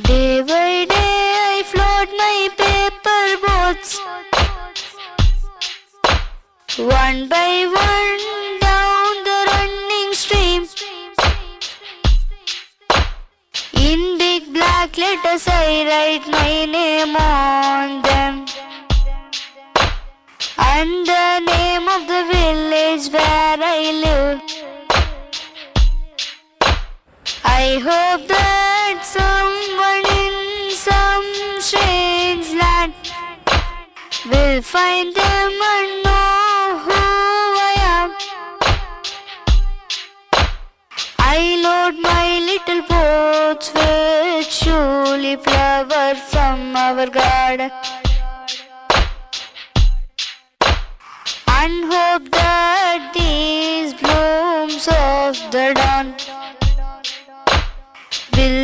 Day by day I float my paper boats, one by one down the running stream. In big black letters I write my name on them, and the name of the village where I live. I hope that someone in some strange land will find them and know who I am. I load my little boats with tulip flower from our garden, and hope that these blooms of the dawn will